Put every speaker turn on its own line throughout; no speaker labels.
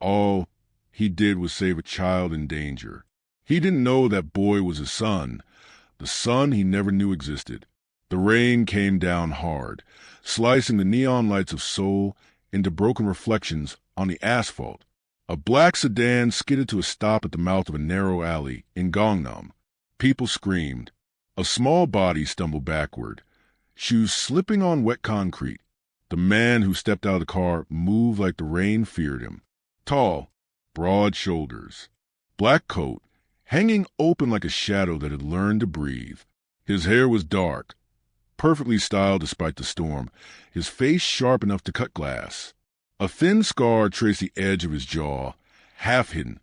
All he did was save a child in danger. He didn't know that boy was his son, the son he never knew existed. The rain came down hard, slicing the neon lights of Seoul into broken reflections on the asphalt. A black sedan skidded to a stop at the mouth of a narrow alley in Gangnam. People screamed. A small body stumbled backward, shoes slipping on wet concrete. The man who stepped out of the car moved like the rain feared him. Tall, broad shoulders, black coat, hanging open like a shadow that had learned to breathe. His hair was dark, perfectly styled despite the storm, his face sharp enough to cut glass. A thin scar traced the edge of his jaw, half hidden,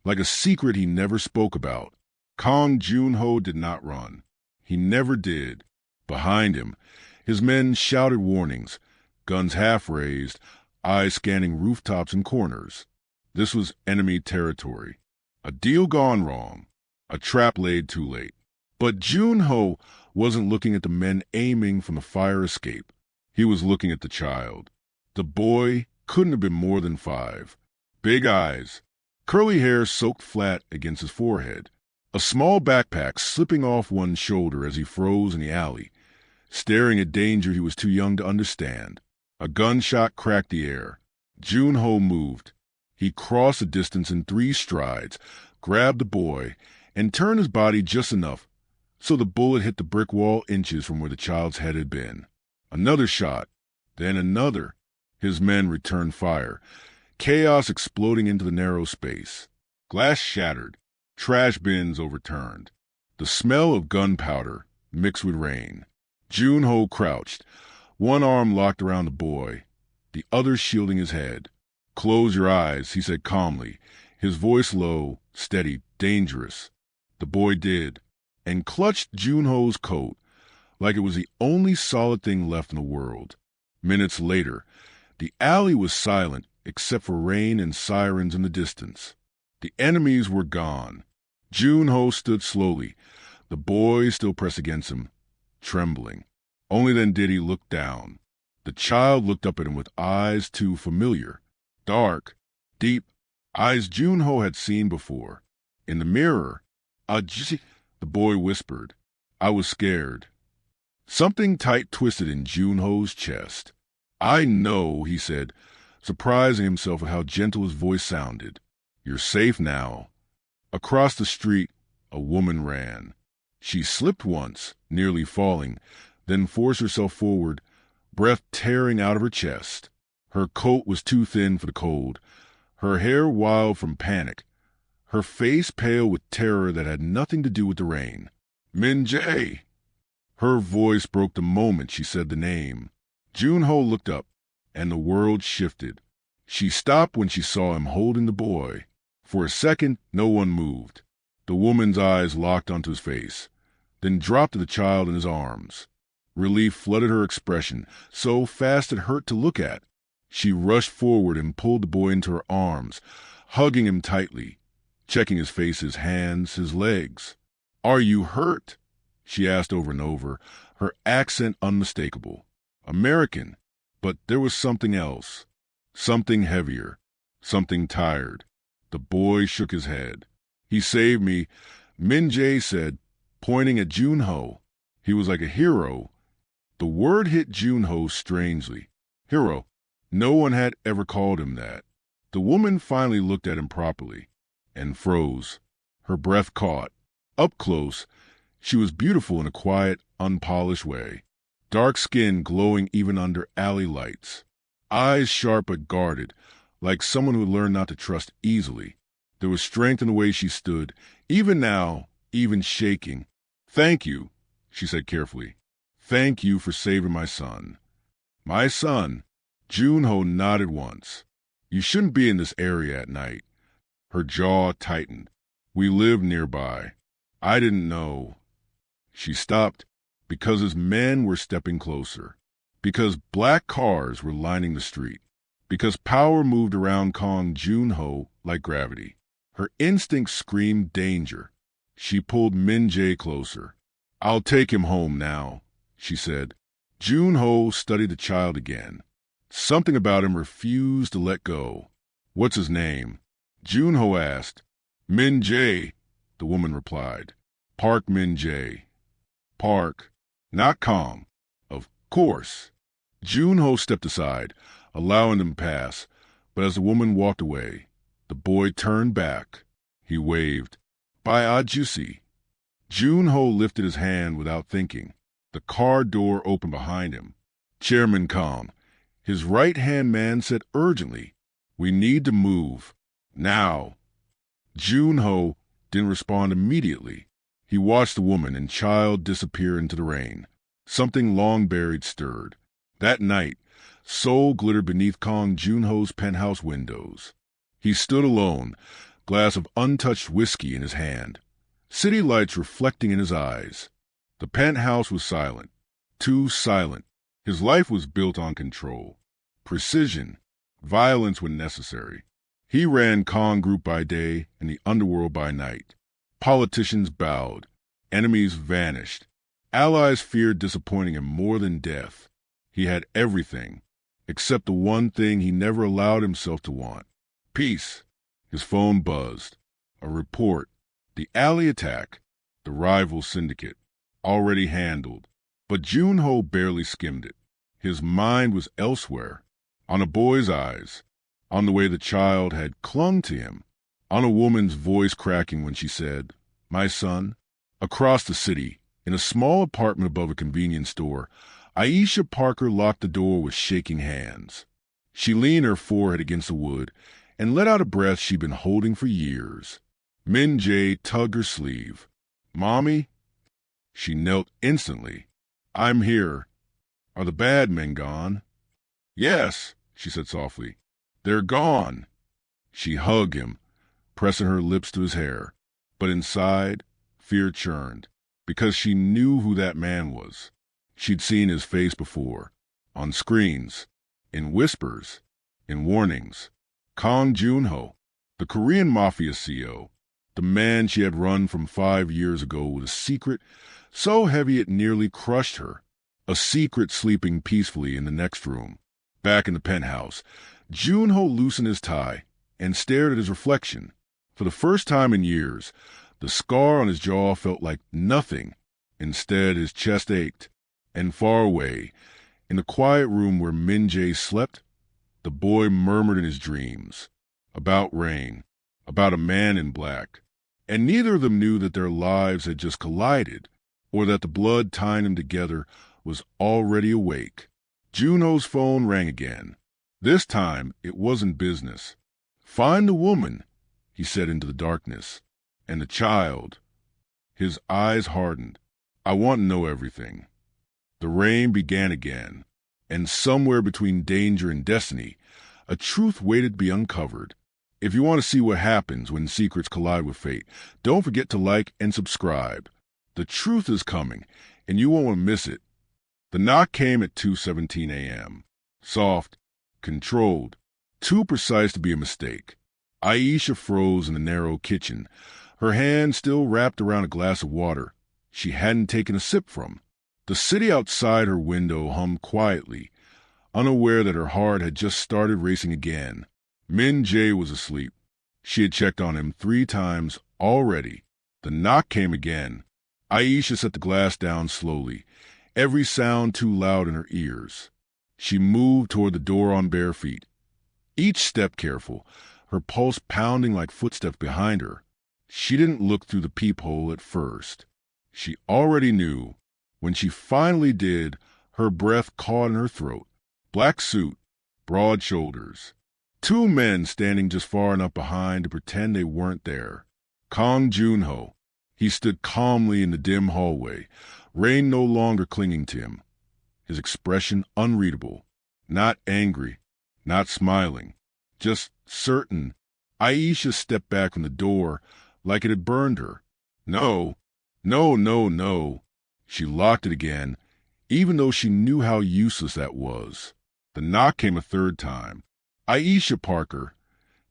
like a secret he never spoke about. Kang Joon-ho did not run. He never did. Behind him, his men shouted warnings, guns half raised, eyes scanning rooftops and corners. This was enemy territory. A deal gone wrong. A trap laid too late. But Joon-ho wasn't looking at the men aiming from the fire escape. He was looking at the child. The boy couldn't have been more than 5. Big eyes, curly hair soaked flat against his forehead, a small backpack slipping off one shoulder as he froze in the alley, staring at danger he was too young to understand. A gunshot cracked the air. Joon-ho moved. He crossed the distance in 3 strides, grabbed the boy, and turned his body just enough so the bullet hit the brick wall inches from where the child's head had been. Another shot, then another. His men returned fire, chaos exploding into the narrow space. Glass shattered, trash bins overturned. The smell of gunpowder mixed with rain. Joon-ho crouched, one arm locked around the boy, the other shielding his head. "Close your eyes," he said calmly, his voice low, steady, dangerous. The boy did, and clutched Joon-ho's coat like it was the only solid thing left in the world. Minutes later, the alley was silent except for rain and sirens in the distance. The enemies were gone. Joon-ho stood slowly, the boy still pressed against him, trembling. Only then did he look down. The child looked up at him with eyes too familiar. Dark, deep, eyes Joon-ho had seen before. In the mirror, the boy whispered. I was scared. Something tight twisted in Joon-ho's chest. I know, he said, surprising himself at how gentle his voice sounded. You're safe now. Across the street, a woman ran. She slipped once, nearly falling, then forced herself forward, breath tearing out of her chest. Her coat was too thin for the cold, her hair wild from panic, her face pale with terror that had nothing to do with the rain. Min-jae! Her voice broke the moment she said the name. Joon-ho looked up, and the world shifted. She stopped when she saw him holding the boy. For a second, no one moved. The woman's eyes locked onto his face, then dropped to the child in his arms. Relief flooded her expression, so fast it hurt to look at. She rushed forward and pulled the boy into her arms, hugging him tightly, checking his face, his hands, his legs. Are you hurt? She asked over and over, her accent unmistakable. American, but there was something else, something heavier, something tired. The boy shook his head. He saved me, Min-jae said, pointing at Joon-ho. He was like a hero. The word hit Joon-ho strangely. Hero. No one had ever called him that. The woman finally looked at him properly and froze. Her breath caught. Up close, she was beautiful in a quiet, unpolished way. Dark skin glowing even under alley lights. Eyes sharp but guarded, like someone who learned not to trust easily. There was strength in the way she stood, even now, even shaking. Thank you, she said carefully. Thank you for saving my son. My son? Joon-ho nodded once. You shouldn't be in this area at night. Her jaw tightened. We live nearby. I didn't know. She stopped because his men were stepping closer, because black cars were lining the street, because power moved around Kang Joon-ho like gravity. Her instincts screamed danger. She pulled Min-jae closer. I'll take him home now, she said. Joon-ho studied the child again. Something about him refused to let go. What's his name? Junho asked. Min Jae, the woman replied. Park Min Jae. Park, not Kong. Of course. Junho stepped aside, allowing them to pass, but as the woman walked away, the boy turned back. He waved. Bye, Ajusi. Junho lifted his hand without thinking. The car door opened behind him. Chairman Kong. His right-hand man said urgently, We need to move. Now. Junho didn't respond immediately. He watched the woman and child disappear into the rain. Something long buried stirred. That night, Seoul glittered beneath Kong Junho's penthouse windows. He stood alone, glass of untouched whiskey in his hand, city lights reflecting in his eyes. The penthouse was silent, too silent. His life was built on control, precision, violence when necessary. He ran Kong Group by day and the underworld by night. Politicians bowed, enemies vanished, allies feared disappointing him more than death. He had everything, except the one thing he never allowed himself to want. Peace. His phone buzzed. A report. The alley attack. The rival syndicate. Already handled. But Junho barely skimmed it. His mind was elsewhere. On a boy's eyes. On the way the child had clung to him. On a woman's voice cracking when she said, My son. Across the city, in a small apartment above a convenience store, Aisha Parker locked the door with shaking hands. She leaned her forehead against the wood and let out a breath she'd been holding for years. Min Jae tugged her sleeve. Mommy? She knelt instantly. I'm here. Are the bad men gone? Yes, she said softly. They're gone. She hugged him, pressing her lips to his hair. But inside, fear churned, because she knew who that man was. She'd seen his face before, on screens, in whispers, in warnings. Kong Junho, the Korean MAFIA CEO, the man she had run from 5 years ago with a secret so heavy it nearly crushed her, a secret sleeping peacefully in the next room. Back in the penthouse, Junho loosened his tie and stared at his reflection. For the first time in years, the scar on his jaw felt like nothing. Instead, his chest ached. And far away, in the quiet room where Min Jae slept, the boy murmured in his dreams. About rain, about a man in black. And neither of them knew that their lives had just collided, or that the blood tying them together was already awake. Junho's phone rang again. This time, it wasn't business. Find the woman, he said into the darkness. And the child. His eyes hardened. I want to know everything. The rain began again, and somewhere between danger and destiny, a truth waited to be uncovered. If you want to see what happens when secrets collide with fate, don't forget to like and subscribe. The truth is coming, and you won't want to miss it. The knock came at 2:17 a.m. Soft, controlled, too precise to be a mistake. Aisha froze in the narrow kitchen, her hand still wrapped around a glass of water she hadn't taken a sip from. The city outside her window hummed quietly, unaware that her heart had just started racing again. Min Jae was asleep. She had checked on him 3 times already. The knock came again. Aisha set the glass down slowly, every sound too loud in her ears. She moved toward the door on bare feet, each step careful, her pulse pounding like footsteps behind her. She didn't look through the peephole at first. She already knew. When she finally did, her breath caught in her throat. Black suit, broad shoulders. 2 men standing just far enough behind to pretend they weren't there. Kong Junho. He stood calmly in the dim hallway, rain no longer clinging to him. His expression unreadable. Not angry, not smiling, just certain. Aisha stepped back from the door like it had burned her. No, no, no, no. She locked it again, even though she knew how useless that was. The knock came a 3rd time. Aisha Parker.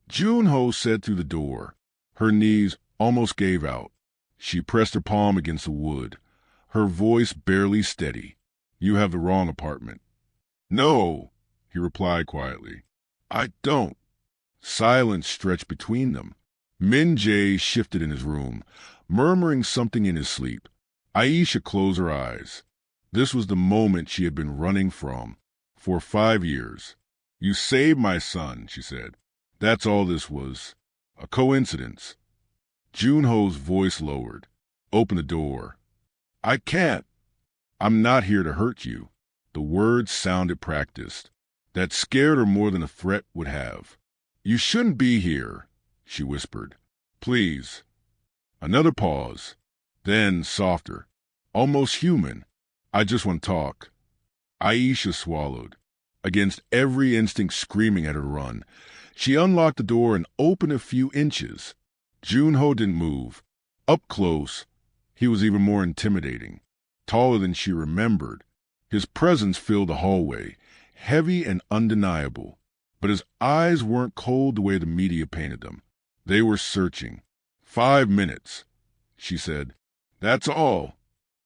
Junho said through the door. Her knees almost gave out. She pressed her palm against the wood, her voice barely steady. You have the wrong apartment. No, he replied quietly. I don't. Silence stretched between them. Min Jae shifted in his room, murmuring something in his sleep. Aisha closed her eyes. This was the moment she had been running from for 5 years. "You saved my son," she said. "That's all this was. A coincidence." Junho's voice lowered. "Open the door." "I can't." "I'm not here to hurt you." The words sounded practiced. That scared her more than a threat would have. "You shouldn't be here," she whispered. "Please." Another pause. Then, softer. Almost human. "I just want to talk." Aisha swallowed. Against every instinct screaming at her to run, she unlocked the door and opened a few inches. Junho didn't move. Up close, he was even more intimidating. Taller than she remembered. His presence filled the hallway, heavy and undeniable. But his eyes weren't cold the way the media painted them. They were searching. 5 minutes, she said. "That's all."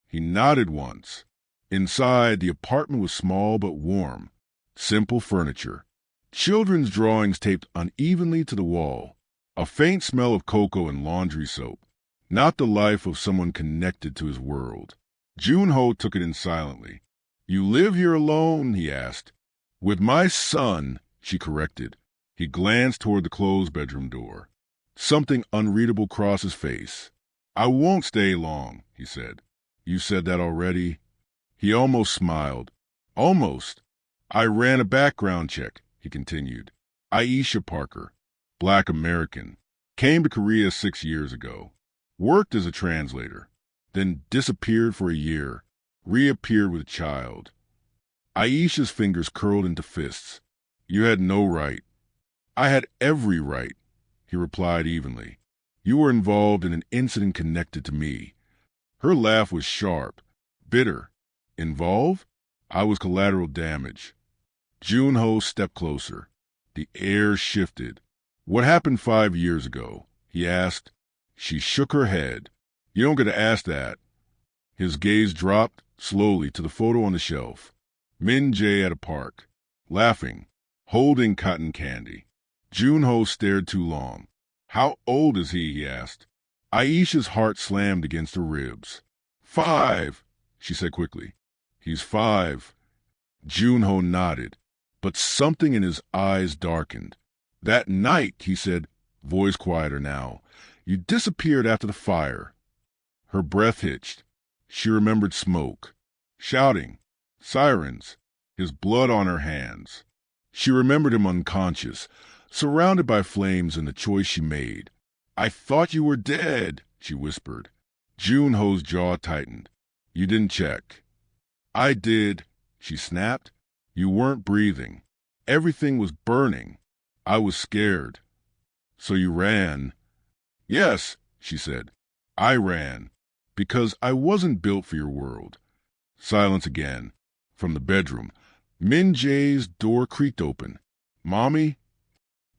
He nodded once. Inside, the apartment was small but warm. Simple furniture. Children's drawings taped unevenly to the wall. A faint smell of cocoa and laundry soap. Not the life of someone connected to his world. Junho took it in silently. "You live here alone?" he asked. "With my son," she corrected. He glanced toward the closed bedroom door. Something unreadable crossed his face. "I won't stay long," he said. "You said that already?" He almost smiled. "Almost. I ran a background check," he continued. "Aisha Parker, Black American, came to Korea 6 years ago. Worked as a translator, then disappeared for a year, reappeared with a child." Aisha's fingers curled into fists. "You had no right." "I had every right," he replied evenly. "You were involved in an incident connected to me." Her laugh was sharp, bitter. "Involved?" "I was collateral damage." Junho stepped closer. The air shifted. "What happened 5 years ago?" he asked. She shook her head. "You don't get to ask that." His gaze dropped slowly to the photo on the shelf. Min Jae at a park, laughing, holding cotton candy. Junho stared too long. "How old is he?" he asked. Aisha's heart slammed against her ribs. 5, she said quickly. "He's 5. Junho nodded, but something in his eyes darkened. "That night," he said, voice quieter now, "you disappeared after the fire." Her breath hitched. She remembered smoke, shouting, sirens, his blood on her hands. She remembered him unconscious, surrounded by flames and the choice she made. "I thought you were dead," she whispered. Junho's jaw tightened. "You didn't check." "I did," she snapped. "You weren't breathing. Everything was burning. I was scared." "So you ran?" "Yes," she said. "I ran. Because I wasn't built for your world." Silence again. From the bedroom, Min Jae's door creaked open. "Mommy?"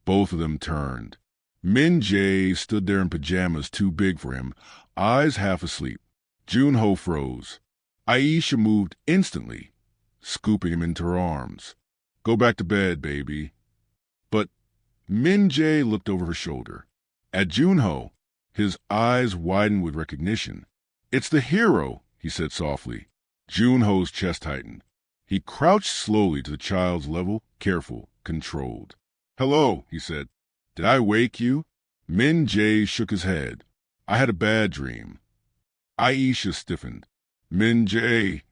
Both of them turned. Min Jae stood there in pajamas too big for him, eyes half asleep. Junho froze. Aisha moved instantly, scooping him into her arms. "Go back to bed, baby." But Min Jae looked over her shoulder. At Junho, his eyes widened with recognition. "It's the hero," he said softly. Junho's chest tightened. He crouched slowly to the child's level, careful, controlled. "Hello," he said. "Did I wake you?" Min Jae shook his head. "I had a bad dream." Aisha stiffened. "Min Jae."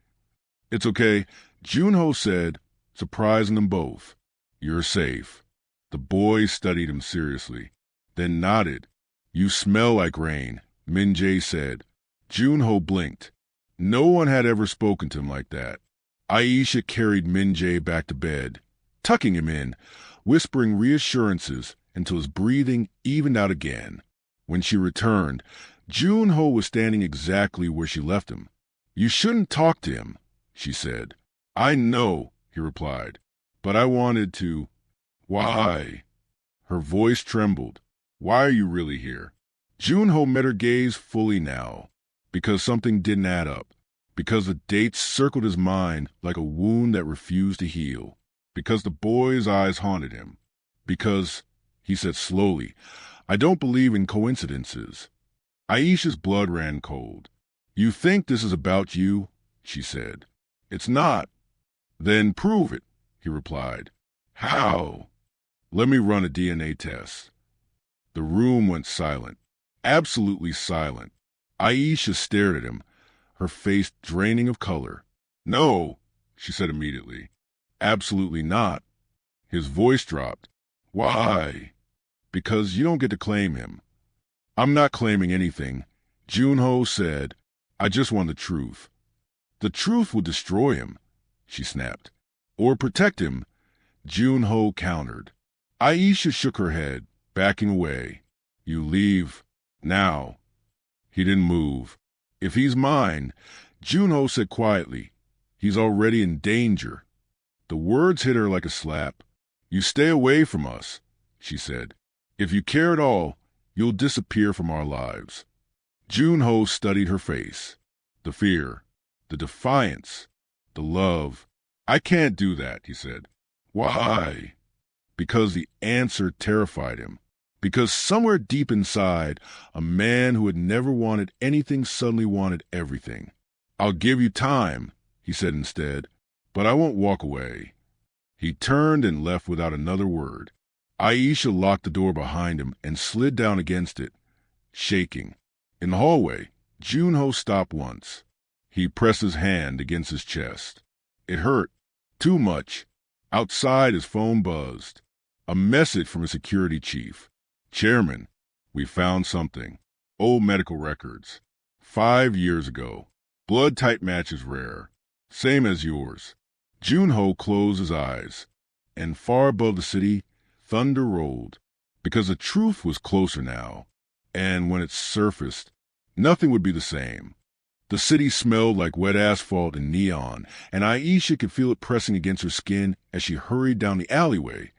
"It's okay," Junho said, surprising them both. "You're safe." The boy studied him seriously, then nodded. "You smell like rain," Min Jae said. Junho blinked. No one had ever spoken to him like that. Aisha carried Min Jae back to bed, tucking him in, whispering reassurances until his breathing evened out again. When she returned, Junho was standing exactly where she left him. "You shouldn't talk to him," she said. "I know," he replied, "but I wanted to." "Why?" Her voice trembled. "Why are you really here?" Junho met her gaze fully now. Because something didn't add up. Because the dates circled his mind like a wound that refused to heal. Because the boy's eyes haunted him. Because he said slowly. I don't believe in coincidences. Aisha's blood ran cold. You think this is about you? She said. It's not. Then prove it, he replied. How? Let me run a DNA test. The room went silent, absolutely silent. Aisha stared at him, her face draining of color. No, she said immediately. Absolutely not. His voice dropped. Why? Because you don't get to claim him. I'm not claiming anything. Junho said, I just want the truth. The truth will destroy him, she snapped. Or protect him, Junho countered. Aisha shook her head, backing away. You leave. Now. He didn't move. If he's mine, Junho said quietly, he's already in danger. The words hit her like a slap. You stay away from us, she said. If you care at all, you'll disappear from our lives. Junho studied her face. The fear, the defiance, the love. I can't do that, he said. Why? Because the answer terrified him. Because somewhere deep inside, a man who had never wanted anything suddenly wanted everything. I'll give you time, he said instead, but I won't walk away. He turned and left without another word. Aisha locked the door behind him and slid down against it, shaking. In the hallway, Junho stopped once. He pressed his hand against his chest. It hurt. Too much. Outside, his phone buzzed. A message from a security chief. Chairman, we found something. Old medical records. 5 years ago. Blood type match is rare. Same as yours. Junho closed his eyes, and far above the city, thunder rolled, because the truth was closer now, and when it surfaced, nothing would be the same. The city smelled like wet asphalt and neon, and Aisha could feel it pressing against her skin as she hurried down the alleyway,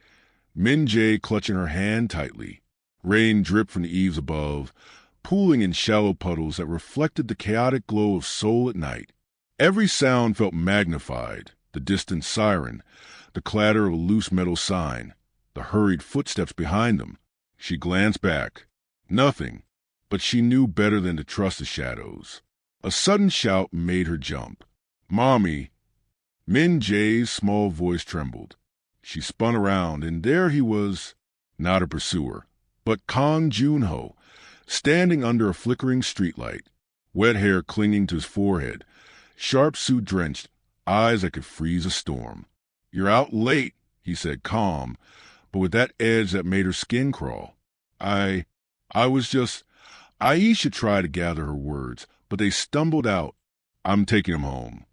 Min-jae clutching her hand tightly. Rain dripped from the eaves above, pooling in shallow puddles that reflected the chaotic glow of Seoul at night. Every sound felt magnified, the distant siren, the clatter of a loose metal sign, the hurried footsteps behind them. She glanced back. Nothing, but she knew better than to trust the shadows. A sudden shout made her jump. Mommy! Min-jae's small voice trembled. She spun around, and there he was, not a pursuer, but Kang Junho, standing under a flickering streetlight, wet hair clinging to his forehead, sharp suit drenched, eyes that could freeze a storm. You're out late, he said, calm, but with that edge that made her skin crawl. I was just... Aisha tried to gather her words, but they stumbled out. I'm taking him home.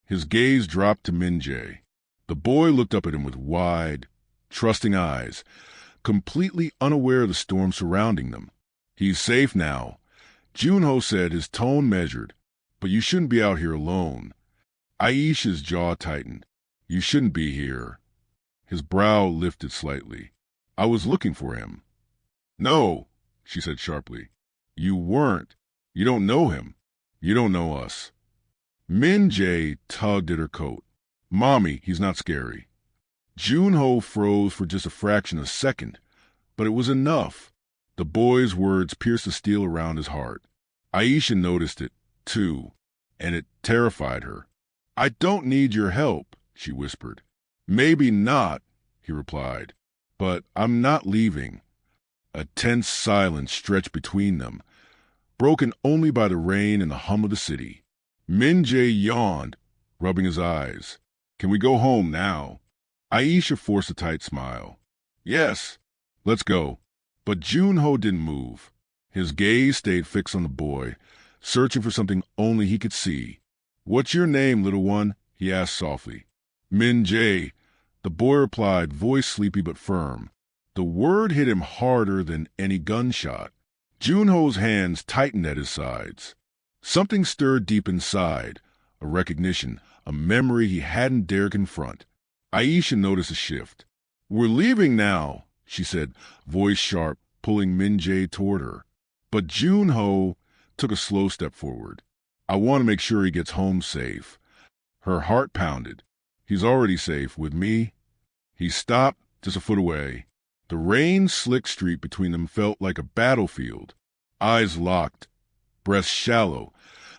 His gaze dropped to Min-jae. The boy looked up at him with wide, trusting eyes, completely unaware of the storm surrounding them. He's safe now, Junho said, his tone measured. But you shouldn't be out here alone. Aisha's jaw tightened. You shouldn't be here. His brow lifted slightly. I was looking for him. No, she said sharply. You weren't. You don't know him. You don't know us. Min-jae tugged at her coat. Mommy, he's not scary. Junho froze for just a fraction of a second, but it was enough. The boy's words pierced the steel around his heart. Aisha noticed it, too, and it terrified her. I don't need your help, she whispered. Maybe not, he replied, but I'm not leaving. A tense silence stretched between them, broken only by the rain and the hum of the city. Min-jae yawned, rubbing his eyes. Can we go home now? Aisha forced a tight smile. Yes, let's go. But Junho didn't move. His gaze stayed fixed on the boy, searching for something only he could see. What's your name, little one? He asked softly. Min-jae, the boy replied, voice sleepy but firm. The word hit him harder than any gunshot. Junho's hands tightened at his sides. Something stirred deep inside, a recognition, a memory he hadn't dared confront. Aisha noticed a shift. We're leaving now, she said, voice sharp, pulling Min-jae toward her. But Junho took a slow step forward. I want to make sure he gets home safe. Her heart pounded. He's already safe with me. He stopped just a foot away. The rain-slick street between them felt like a battlefield. Eyes locked, breaths shallow,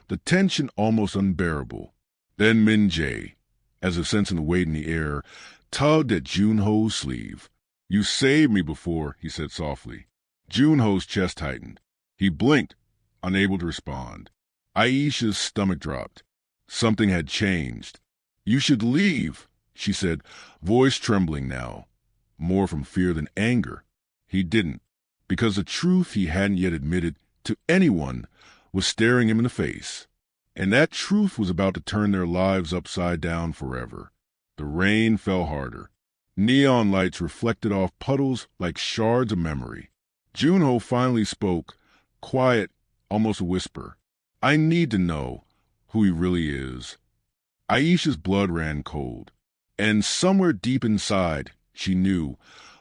the tension almost unbearable. Then Min-jae, as if sensing the weight in the air, tugged at Jun-ho's sleeve. "You saved me before," he said softly. Jun-ho's chest tightened. He blinked, unable to respond. Aisha's stomach dropped. Something had changed. "You should leave," she said, voice trembling now, more from fear than anger. He didn't, because the truth he hadn't yet admitted to anyone was staring him in the face. And that truth was about to turn their lives upside down forever. The rain fell harder. Neon lights reflected off puddles like shards of memory. Jun-ho finally spoke, quiet, almost a whisper. "I need to know who he really is." Aisha's blood ran cold. And somewhere deep inside, she knew,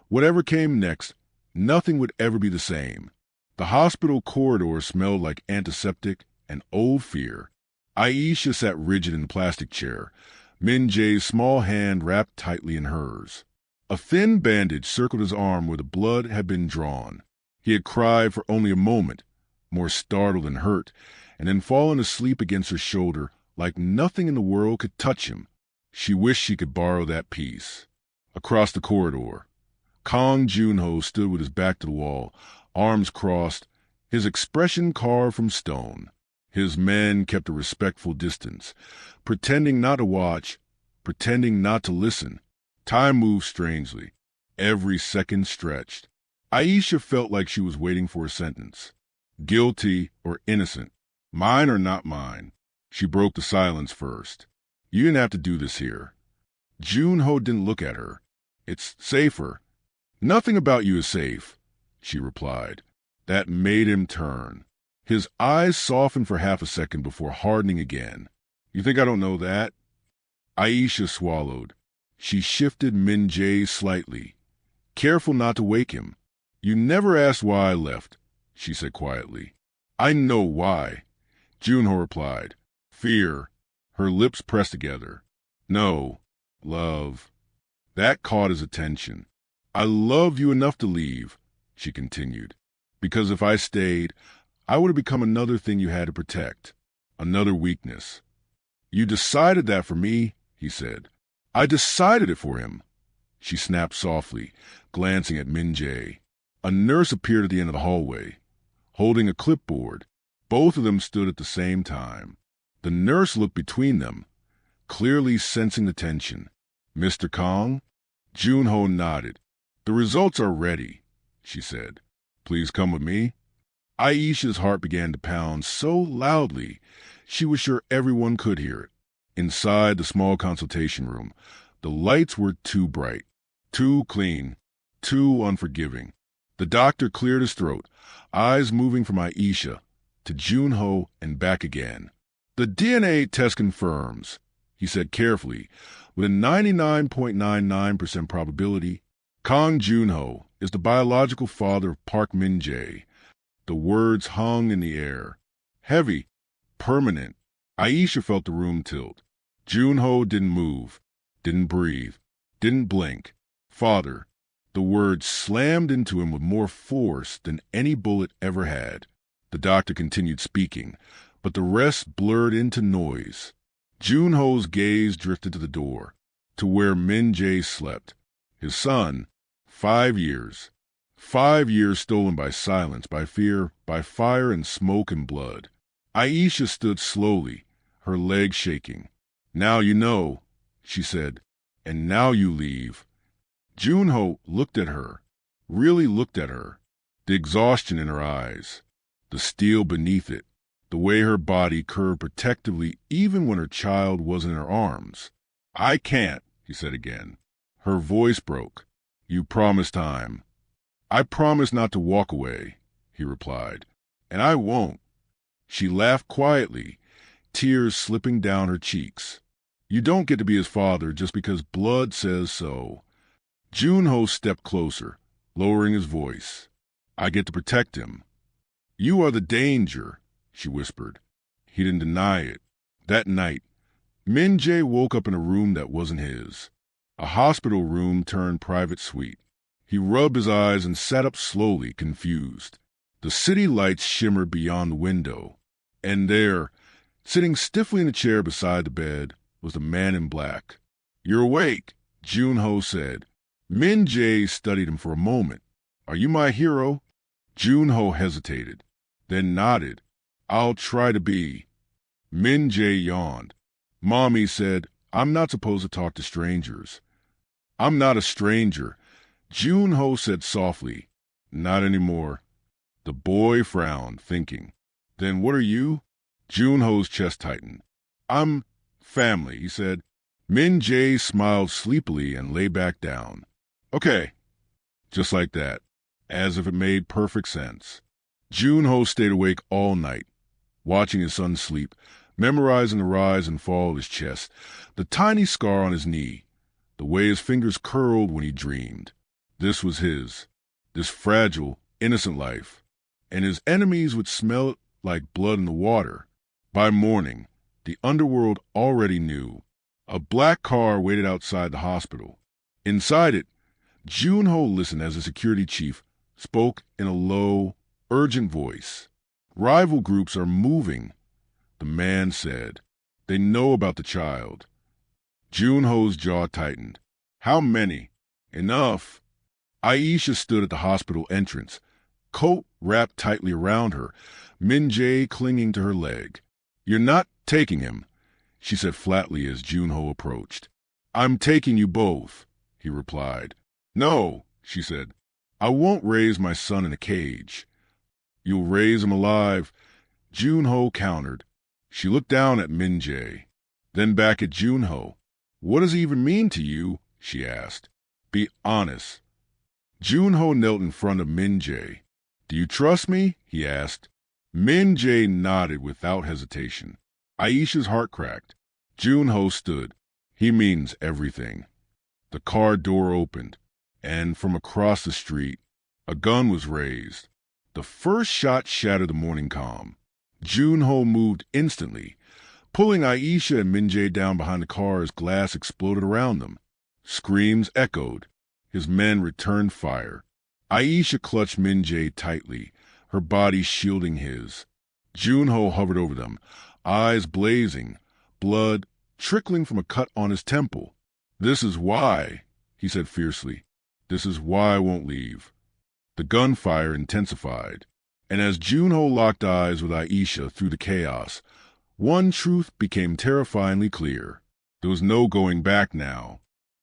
whatever came next, nothing would ever be the same. The hospital corridor smelled like antiseptic and old fear. Aisha sat rigid in the plastic chair, Min-jae's small hand wrapped tightly in hers. A thin bandage circled his arm where the blood had been drawn. He had cried for only a moment, more startled than hurt, and then fallen asleep against her shoulder like nothing in the world could touch him. She wished she could borrow that peace. Across the corridor, Kang Jun-ho stood with his back to the wall, arms crossed, his expression carved from stone. His men kept a respectful distance, pretending not to watch, pretending not to listen. Time moved strangely. Every second stretched. Aisha felt like she was waiting for a sentence. Guilty or innocent, mine or not mine. She broke the silence first. "You didn't have to do this here." Jun-ho didn't look at her. "It's safer." "Nothing about you is safe," she replied. That made him turn. His eyes softened for half a second before hardening again. "You think I don't know that?" Aisha swallowed. She shifted Min-jae slightly, careful not to wake him. "You never asked why I left," she said quietly. "I know why," Jun-ho replied. "Fear." Her lips pressed together. "No, love." That caught his attention. "I loved you enough to leave," she continued, "because if I stayed, I would have become another thing you had to protect, another weakness." "You decided that for me," he said. "I decided it for him," she snapped softly, glancing at Min-jae. A nurse appeared at the end of the hallway, holding a clipboard. Both of them stood at the same time. The nurse looked between them, clearly sensing the tension. "Mr. Kang?" Jun-ho nodded. "The results are ready," she said. "Please come with me." Aisha's heart began to pound so loudly she was sure everyone could hear it. Inside the small consultation room, the lights were too bright, too clean, too unforgiving. The doctor cleared his throat, eyes moving from Aisha to Jun-ho and back again. "The DNA test confirms," he said carefully, "with a 99.99% probability, Kang Jun-ho is the biological father of Park Min-jae." The words hung in the air, heavy, permanent. Aisha felt the room tilt. Jun-ho didn't move, didn't breathe, didn't blink. "Father." The words slammed into him with more force than any bullet ever had. The doctor continued speaking, but the rest blurred into noise. Jun-ho's gaze drifted to the door, to where Min-jae slept. His son, 5 years. 5 years stolen by silence, by fear, by fire and smoke and blood. Aisha stood slowly, her legs shaking. "Now you know," she said, "and now you leave." Jun-ho looked at her, really looked at her, the exhaustion in her eyes, the steel beneath it, the way her body curved protectively even when her child wasn't in her arms. "I can't," he said again. Her voice broke. "You promised time." "I promised not to walk away," he replied, "and I won't." She laughed quietly, tears slipping down her cheeks. "You don't get to be his father just because blood says so." Jun-ho stepped closer, lowering his voice. "I get to protect him." "You are the danger," she whispered. He didn't deny it. That night, Min-jae woke up in a room that wasn't his. A hospital room turned private suite. He rubbed his eyes and sat up slowly, confused. The city lights shimmered beyond the window, and there, sitting stiffly in a chair beside the bed, was the man in black. "You're awake," Jun-ho said. Min-jae studied him for a moment. "Are you my hero?" Jun-ho hesitated, then nodded. "I'll try to be." Min-jae yawned. "Mommy said I'm not supposed to talk to strangers." "I'm not a stranger," Jun-ho said softly. "Not anymore." The boy frowned, thinking. "Then what are you?" Jun-ho's chest tightened. "I'm family," he said. Min-jae smiled sleepily and lay back down. "Okay." Just like that, as if it made perfect sense. Jun-ho stayed awake all night, watching his son sleep, memorizing the rise and fall of his chest, the tiny scar on his knee, the way his fingers curled when he dreamed. This was his, this fragile, innocent life, and his enemies would smell it like blood in the water. By morning, the underworld already knew. A black car waited outside the hospital. Inside it, Jun-ho listened as the security chief spoke in a low, urgent voice. "Rival groups are moving," the man said. "They know about the child." Jun-ho's jaw tightened. "How many?" "Enough." Aisha stood at the hospital entrance, coat wrapped tightly around her, Min-jae clinging to her leg. "You're not taking him," she said flatly as Jun-ho approached. "I'm taking you both," he replied. "No," she said. "I won't raise my son in a cage." "You'll raise him alive," Jun-ho countered. She looked down at Min-jae, then back at Jun-ho. "What does it even mean to you?" she asked. "Be honest." Jun-ho knelt in front of Min-jae. "Do you trust me?" he asked. Min-jae nodded without hesitation. Aisha's heart cracked. Jun-ho stood. "He means everything." The car door opened, and from across the street, a gun was raised. The first shot shattered the morning calm. Jun-ho moved instantly, pulling Aisha and Min-jae down behind the car as glass exploded around them. Screams echoed. His men returned fire. Aisha clutched Min-jae tightly, her body shielding his. Jun-ho hovered over them, eyes blazing, blood trickling from a cut on his temple. "This is why," he said fiercely. "This is why I won't leave." The gunfire intensified, and as Jun-ho locked eyes with Aisha through the chaos, one truth became terrifyingly clear. There was no going back now.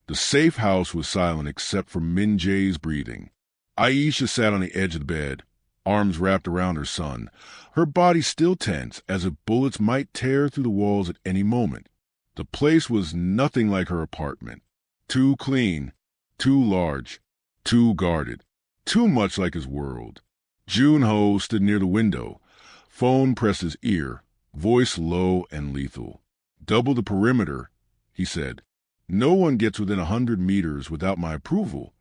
The safe house was silent except for Min-jae's breathing. Aisha sat on the edge of the bed, arms wrapped around her son, her body still tense as if bullets might tear through the walls at any moment. The place was nothing like her apartment. Too clean, too large, too guarded, too much like his world. Jun-ho stood near the window, phone pressed his ear, voice low and lethal. "Double the perimeter," he said. "No one gets within 100 meters without my approval."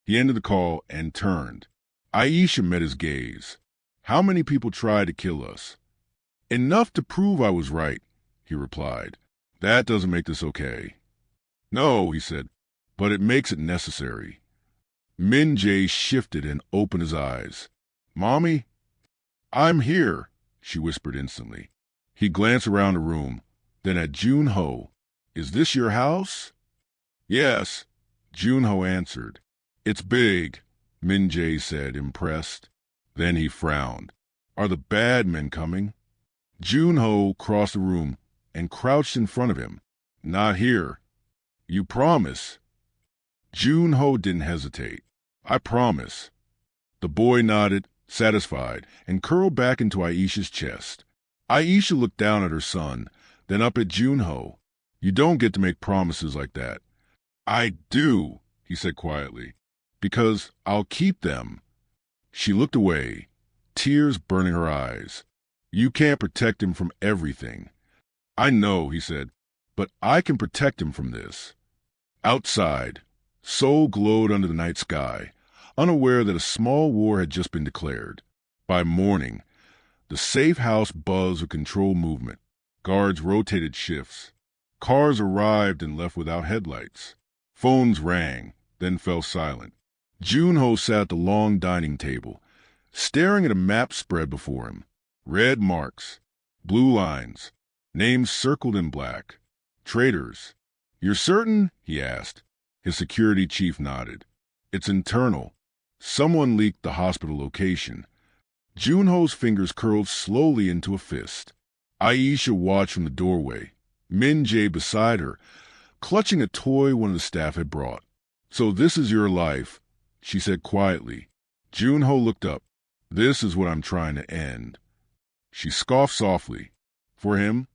He ended the call and turned. Aisha met his gaze. "How many people tried to kill us?" "Enough to prove I was right," he replied. "That doesn't make this okay." "No," he said, "but it makes it necessary." Min-jae shifted and opened his eyes. "Mommy?" "I'm here," she whispered instantly. He glanced around the room, then at Jun-ho. "Is this your house?" "Yes," Jun-ho answered. "It's big," Min-jae said, impressed. Then he frowned. "Are the bad men coming?" Jun-ho crossed the room and crouched in front of him. "Not here." "You promise?" Jun-ho didn't hesitate. "I promise." The boy nodded, satisfied, and curled back into Aisha's chest. Aisha looked down at her son, then up at Jun-ho. "You don't get to make promises like that." "I do," he said quietly, "because I'll keep them." She looked away, tears burning her eyes. "You can't protect him from everything." "I know," he said, "but I can protect him from this." Outside, Seoul glowed under the night sky, unaware that a small war had just been declared. By morning, the safe house buzzed with controlled movement. Guards rotated shifts. Cars arrived and left without headlights. Phones rang, then fell silent. Junho sat at the long dining table, staring at a map spread before him. Red marks, blue lines, names circled in black. Traitors. You're certain? He asked. His security chief nodded. It's internal. Someone leaked the hospital location. Junho's fingers curled slowly into a fist. Aisha watched from the doorway, Min-jae beside her, clutching a toy one of the staff had brought. So this is your life, she said quietly. Junho looked up. This is what I'm trying to end. She scoffed softly. For him?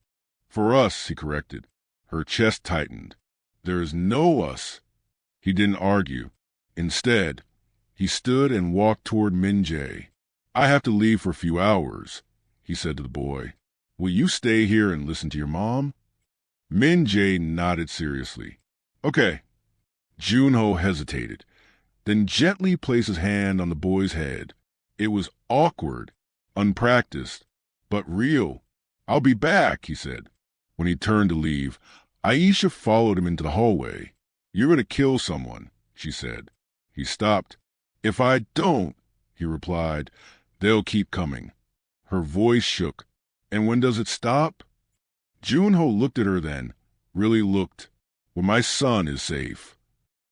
For us, he corrected. Her chest tightened. There is no us. He didn't argue. Instead, he stood and walked toward Min-jae. I have to leave for a few hours, he said to the boy. Will you stay here and listen to your mom? Min-jae nodded seriously. Okay. Junho hesitated, then gently placed his hand on the boy's head. It was awkward, unpracticed, but real. I'll be back, he said. When he turned to leave, Aisha followed him into the hallway. You're going to kill someone, she said. He stopped. If I don't, he replied, they'll keep coming. Her voice shook. And when does it stop? Junho looked at her then, really looked. When my son is safe.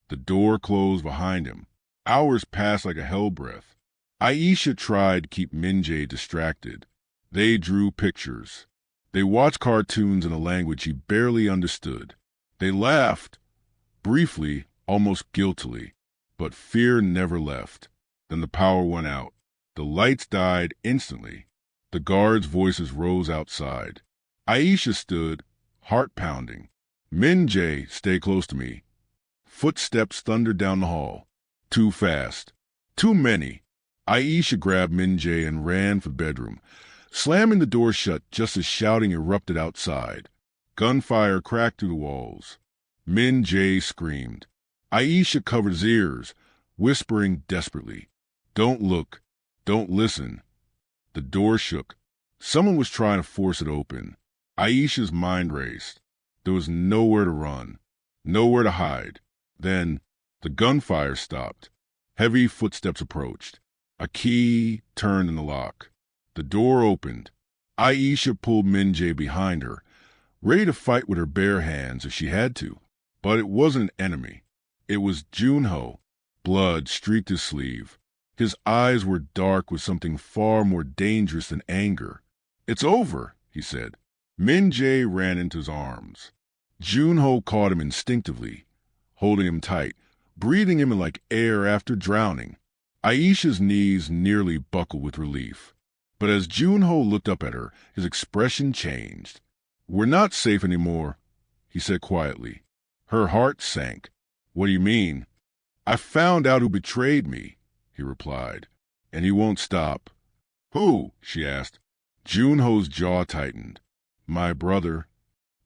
The door closed behind him. Hours passed like a hell breath. Aisha tried to keep Min-jae distracted. They drew pictures. They watched cartoons in a language he barely understood. They laughed, briefly, almost guiltily, but fear never left. Then the power went out. The lights died instantly. The guards' voices rose outside. Aisha stood, heart pounding. Min-jae, stay close to me. Footsteps thundered down the hall. Too fast. Too many. Aisha grabbed Min-jae and ran for the bedroom, slamming the door shut just as shouting erupted outside. Gunfire cracked through the walls. Min-jae screamed. Aisha covered his ears, whispering desperately, Don't look. Don't listen. The door shook. Someone was trying to force it open. Aisha's mind raced. There was nowhere to run, nowhere to hide. Then the gunfire stopped. Heavy footsteps approached. A key turned in the lock. The door opened. Aisha pulled Min-jae behind her, ready to fight with her bare hands if she had to. But it wasn't an enemy. It was Junho. Blood streaked his sleeve. His eyes were dark with something far more dangerous than anger. It's over, he said. Min-jae ran into his arms. Junho caught him instinctively, holding him tight, breathing him in like air after drowning. Aisha's knees nearly buckled with relief. But as Junho looked up at her, his expression changed. We're not safe anymore, he said quietly. Her heart sank. What do you mean? I found out who betrayed me, he replied, and he won't stop. Who? She asked. Junho's jaw tightened. My brother.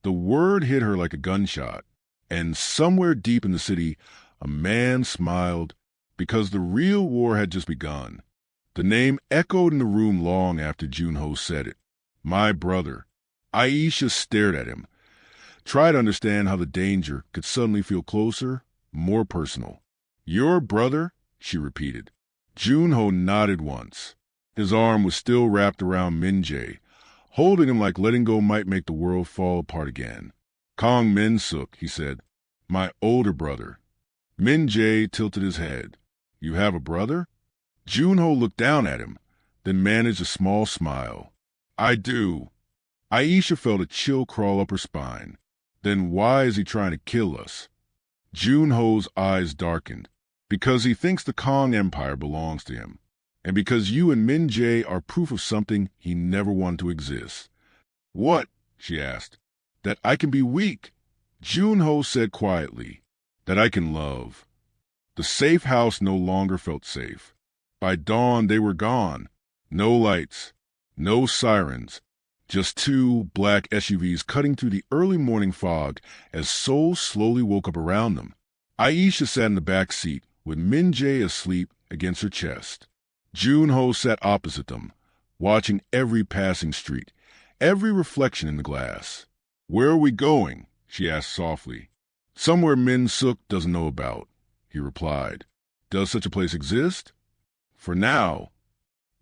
The word hit her like a gunshot, and somewhere deep in the city, a man smiled, because the real war had just begun. The name echoed in the room long after Junho said it. My brother. Aisha stared at him, tried to understand how the danger could suddenly feel closer, more personal. Your brother? She repeated. Junho nodded once. His arm was still wrapped around Min-jae, holding him like letting go might make the world fall apart again. Kong Min-suk, he said. My older brother. Min-jae tilted his head. You have a brother? Junho looked down at him, then managed a small smile. I do. Aisha felt a chill crawl up her spine. Then why is he trying to kill us? Junho's eyes darkened. Because he thinks the Kong Empire belongs to him, and because you and Min-jae are proof of something he never wanted to exist. What? She asked. That I can be weak. Junho said quietly. That I can love. The safe house no longer felt safe. By dawn they were gone. No lights, no sirens, just two black SUVs cutting through the early morning fog as Seoul slowly woke up around them. Aisha sat in the back seat, with Min-jae asleep against her chest. Junho sat opposite them, watching every passing street, every reflection in the glass. Where are we going? She asked softly. Somewhere Min-suk doesn't know about, he replied. Does such a place exist? For now.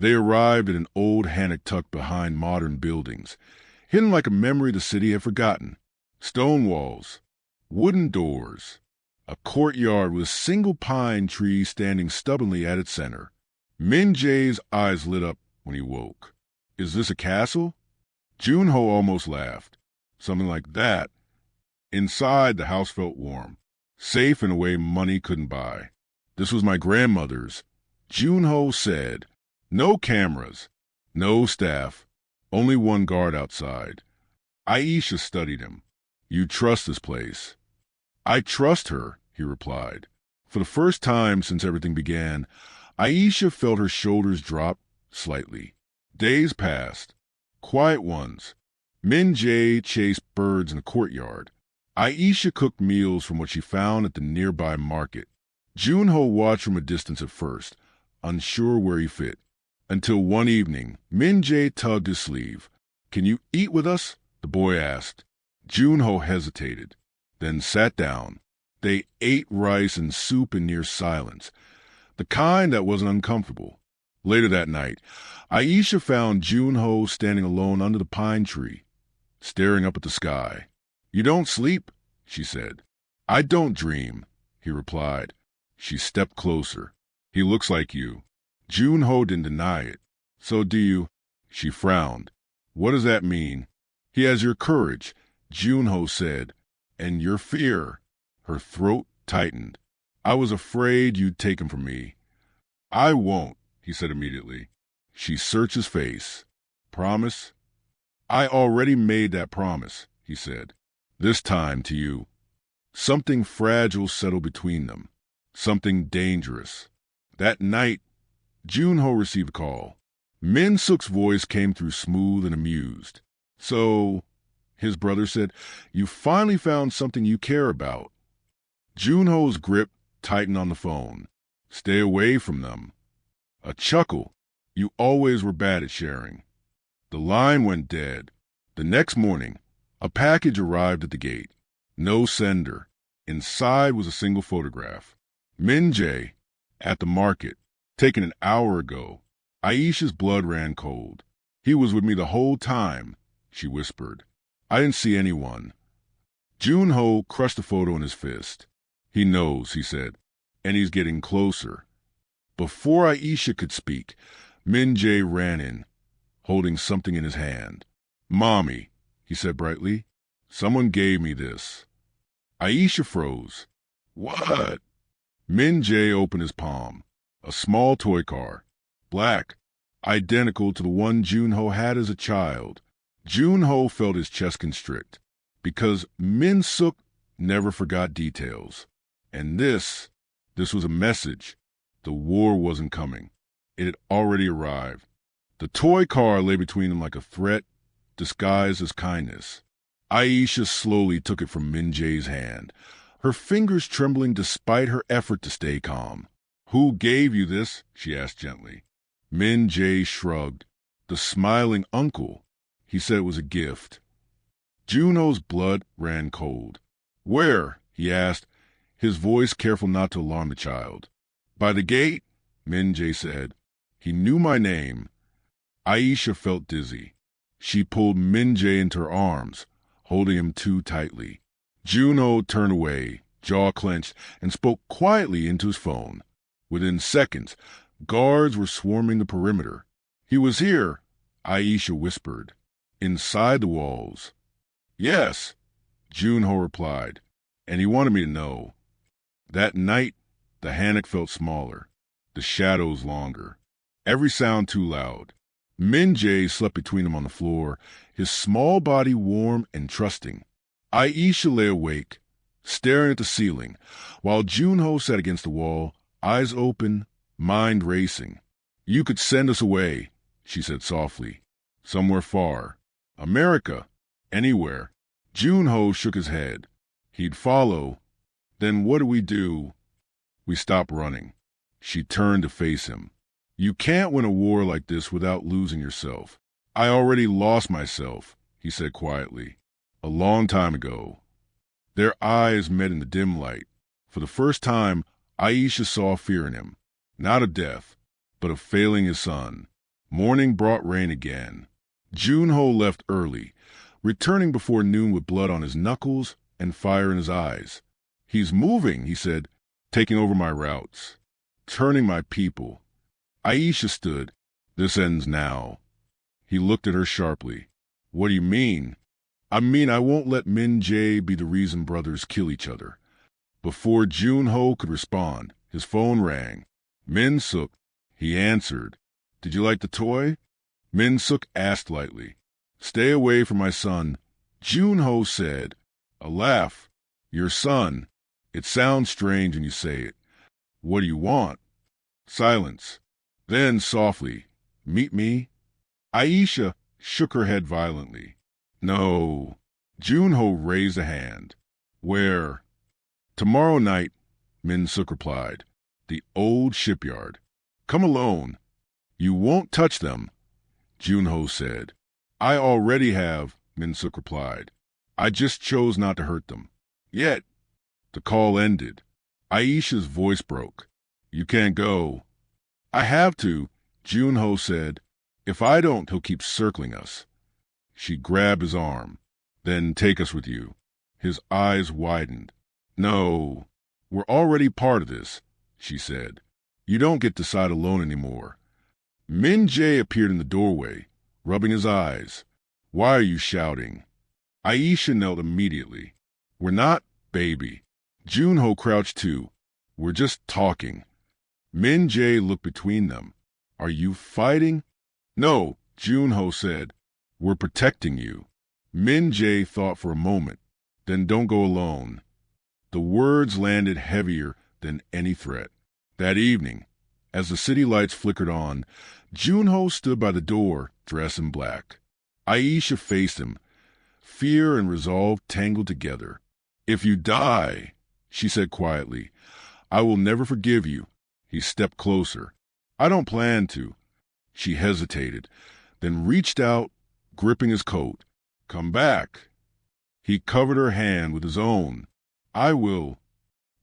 They arrived at an old hammock tucked behind modern buildings, hidden like a memory the city had forgotten. Stone walls, wooden doors, a courtyard with a single pine tree standing stubbornly at its center. Min Jae's eyes lit up when he woke. Is this a castle? Junho almost laughed. Something like that. Inside, the house felt warm, safe in a way money couldn't buy. This was my grandmother's, Junho said. No cameras, no staff, only one guard outside. Aisha studied him. You trust this place? I trust her, he replied. For the first time since everything began, Aisha felt her shoulders drop slightly. Days passed, quiet ones. Min Jae chased birds in the courtyard. Aisha cooked meals from what she found at the nearby market. Junho watched from a distance at first, unsure where he fit. Until one evening, Min Jae tugged his sleeve. Can you eat with us? The boy asked. Junho hesitated, then sat down. They ate rice and soup in near silence, the kind that wasn't uncomfortable. Later that night, Aisha found Junho standing alone under the pine tree, staring up at the sky. You don't sleep, she said. I don't dream, he replied. She stepped closer. He looks like you. Junho didn't deny it. So do you? She frowned. What does that mean? He has your courage, Junho said, and your fear. Her throat tightened. I was afraid you'd take him from me. I won't, he said immediately. She searched his face. Promise? I already made that promise, he said. This time to you. Something fragile settled between them. Something dangerous. That night, Junho received a call. Min Suk's voice came through smooth and amused. So, his brother said, you finally found something you care about. Junho's grip tightened on the phone. Stay away from them. A chuckle. You always were bad at sharing. The line went dead. The next morning, a package arrived at the gate. No sender. Inside was a single photograph. Min Jae, at the market, taken an hour ago. Aisha's blood ran cold. He was with me the whole time, she whispered. I didn't see anyone. Junho crushed the photo in his fist. He knows, he said, and he's getting closer. Before Aisha could speak, Min Jae ran in, holding something in his hand. Mommy, he said brightly, someone gave me this. Aisha froze. What? Min Jae opened his palm. A small toy car. Black. Identical to the one Junho had as a child. Junho felt his chest constrict, because Min Suk never forgot details. And this was a message. The war wasn't coming. It had already arrived. The toy car lay between them like a threat, disguised as kindness. Aisha slowly took it from Min Jae's hand, her fingers trembling despite her effort to stay calm. Who gave you this? She asked gently. Min Jae shrugged. The smiling uncle. He said it was a gift. Junho's blood ran cold. Where? He asked, his voice careful not to alarm the child. By the gate, Min Jae said. He knew my name. Aisha felt dizzy. She pulled Min Jae into her arms, holding him too tightly. Junho turned away, jaw clenched, and spoke quietly into his phone. Within seconds, guards were swarming the perimeter. He was here, Aisha whispered. Inside the walls. Yes, Junho replied, and he wanted me to know. That night, the hammock felt smaller, the shadows longer, every sound too loud. Min Jae slept between them on the floor, his small body warm and trusting. Aisha lay awake, staring at the ceiling, while Junho sat against the wall, eyes open, mind racing. You could send us away, she said softly. Somewhere far. America. Anywhere. Junho shook his head. He'd follow. Then what do we do? We stopped running. She turned to face him. You can't win a war like this without losing yourself. I already lost myself, he said quietly. A long time ago. Their eyes met in the dim light. For the first time, Aisha saw fear in him, not of death, but of failing his son. Morning brought rain again. Junho left early, returning before noon with blood on his knuckles and fire in his eyes. "He's moving," he said, "taking over my routes, turning my people." Aisha stood. "This ends now." He looked at her sharply. "What do you mean?" "I mean I won't let Min Jae be the reason brothers kill each other." Before Junho could respond, his phone rang. Min Suk. He answered. "Did you like the toy?" Min Suk asked lightly. "Stay away from my son." Junho said. A laugh. "Your son. It sounds strange when you say it. What do you want?" Silence. Then softly, "Meet me?" Aisha shook her head violently. "No." Junho raised a hand. "Where?" "Tomorrow night," Min Suk replied. "The old shipyard. Come alone." "You won't touch them," Junho said. "I already have," Min Suk replied. "I just chose not to hurt them. Yet." The call ended. Aisha's voice broke. "You can't go." "I have to," Junho said. "If I don't, he'll keep circling us." She grabbed his arm. "Then take us with you." His eyes widened. "No, we're already part of this," she said. "You don't get to decide alone anymore." Min Jae appeared in the doorway, rubbing his eyes. "Why are you shouting?" Aisha knelt immediately. "We're not, baby." Junho crouched too. "We're just talking." Min Jae looked between them. "Are you fighting?" "No," Junho said. "We're protecting you." Min Jae thought for a moment. "Then don't go alone." The words landed heavier than any threat. That evening, as the city lights flickered on, Junho stood by the door, dressed in black. Aisha faced him, fear and resolve tangled together. "If you die," she said quietly, "I will never forgive you." He stepped closer. "I don't plan to." She hesitated, then reached out, gripping his coat. "Come back." He covered her hand with his own. "I will."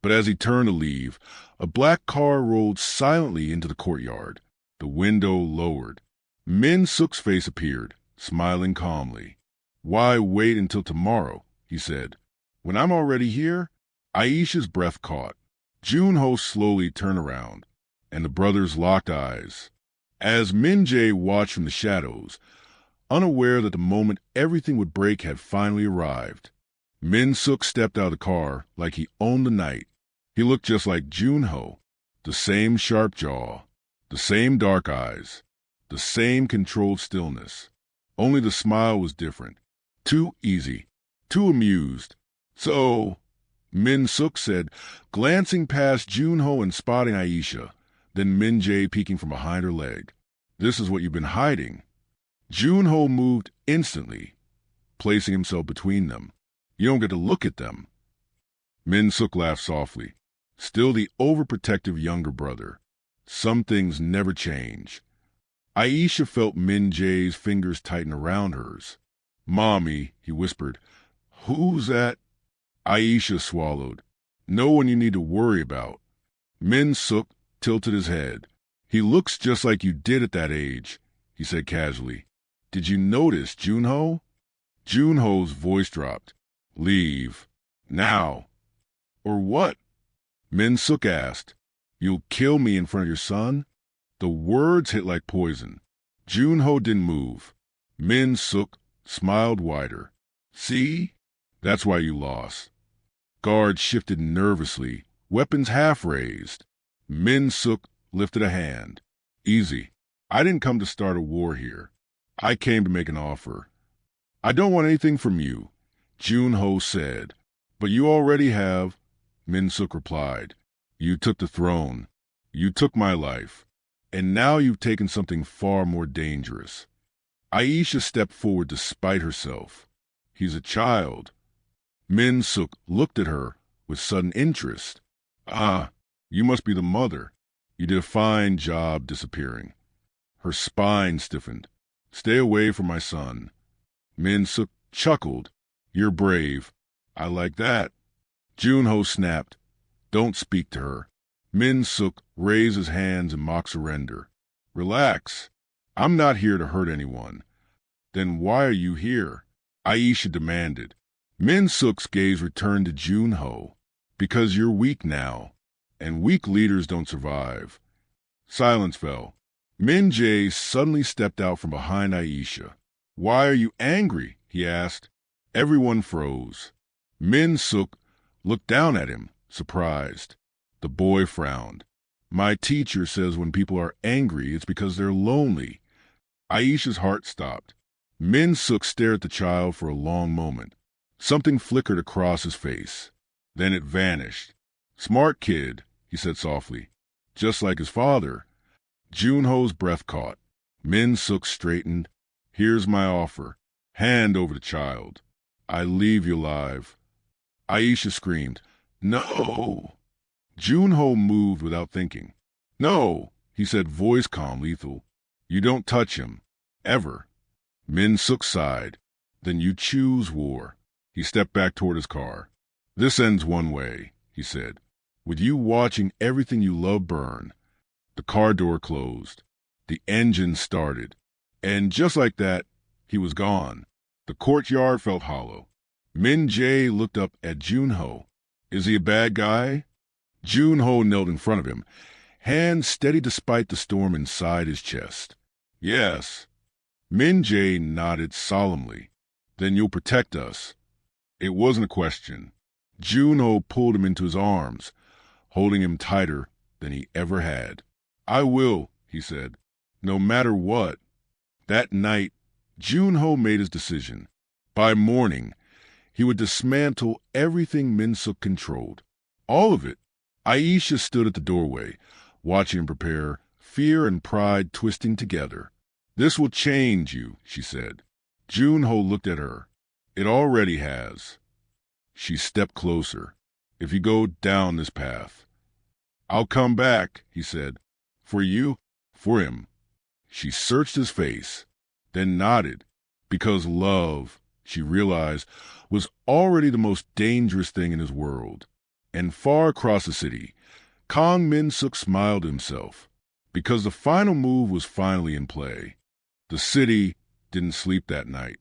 But as he turned to leave, a black car rolled silently into the courtyard. The window lowered. Min Suk's face appeared, smiling calmly. "Why wait until tomorrow?" he said. "When I'm already here?" Aisha's breath caught. Junho slowly turned around, and the brothers locked eyes. As Min Jae watched from the shadows, unaware that the moment everything would break had finally arrived, Min Suk stepped out of the car like he owned the night. He looked just like Junho, the same sharp jaw, the same dark eyes, the same controlled stillness. Only the smile was different. Too easy, too amused. "So," Min Suk said, glancing past Junho and spotting Aisha, then Min Jae peeking from behind her leg. "This is what you've been hiding." Junho moved instantly, placing himself between them. "You don't get to look at them." Min Suk laughed softly, still the overprotective younger brother. Some things never change. Aisha felt Min Jae's fingers tighten around hers. "Mommy," he whispered. "Who's that?" Aisha swallowed. "No one you need to worry about." Min Suk tilted his head. "He looks just like you did at that age," he said casually. "Did you notice, Junho?" Junho's voice dropped. "Leave. Now." "Or what?" Min Suk asked. "You'll kill me in front of your son?" The words hit like poison. Junho didn't move. Min Suk smiled wider. "See? That's why you lost." Guards shifted nervously, weapons half raised. Min Suk lifted a hand. "Easy. I didn't come to start a war here. I came to make an offer." "I don't want anything from you," Junho said. "But you already have," Min Suk replied. "You took the throne. You took my life. And now you've taken something far more dangerous." Aisha stepped forward despite herself. "He's a child." Min Suk looked at her with sudden interest. "Ah, you must be the mother. You did a fine job disappearing." Her spine stiffened. "Stay away from my son." Min Suk chuckled. "You're brave. I like that." Junho snapped. "Don't speak to her." Min Suk raised his hands in mock surrender. Relax. I'm not here to hurt anyone. Then why are you here? Aisha demanded. Min Suk's gaze returned to Junho. Because you're weak now, and weak leaders don't survive. Silence fell. Min Jae suddenly stepped out from behind Aisha. Why are you angry? He asked. Everyone froze. Min Suk looked down at him, surprised. The boy frowned. My teacher says when people are angry, it's because they're lonely. Aisha's heart stopped. Min Suk stared at the child for a long moment. Something flickered across his face. Then it vanished. Smart kid, he said softly. Just like his father. Junho's breath caught. Min Suk straightened. Here's my offer. Hand over the child. I leave you alive. Aisha screamed. No. Junho moved without thinking. No, he said, voice calm, lethal. You don't touch him. Ever. Min Suk sighed. Then you choose war. He stepped back toward his car. This ends one way, he said, with you watching everything you love burn. The car door closed. The engine started. And just like that, he was gone. The courtyard felt hollow. Min Jae looked up at Junho. Is he a bad guy? Junho knelt in front of him, hands steady despite the storm inside his chest. Yes. Min Jae nodded solemnly. Then you'll protect us. It wasn't a question. Junho pulled him into his arms, holding him tighter than he ever had. I will, he said, no matter what. That night, Junho made his decision. By morning, he would dismantle everything Min Suk controlled. All of it. Aisha stood at the doorway, watching him prepare, fear and pride twisting together. This will change you, she said. Junho looked at her. It already has. She stepped closer. If you go down this path. I'll come back, he said. For you, for him. She searched his face, then nodded, because love, she realized, was already the most dangerous thing in his world. And far across the city, Kang Min Suk smiled to himself, because the final move was finally in play. The city didn't sleep that night.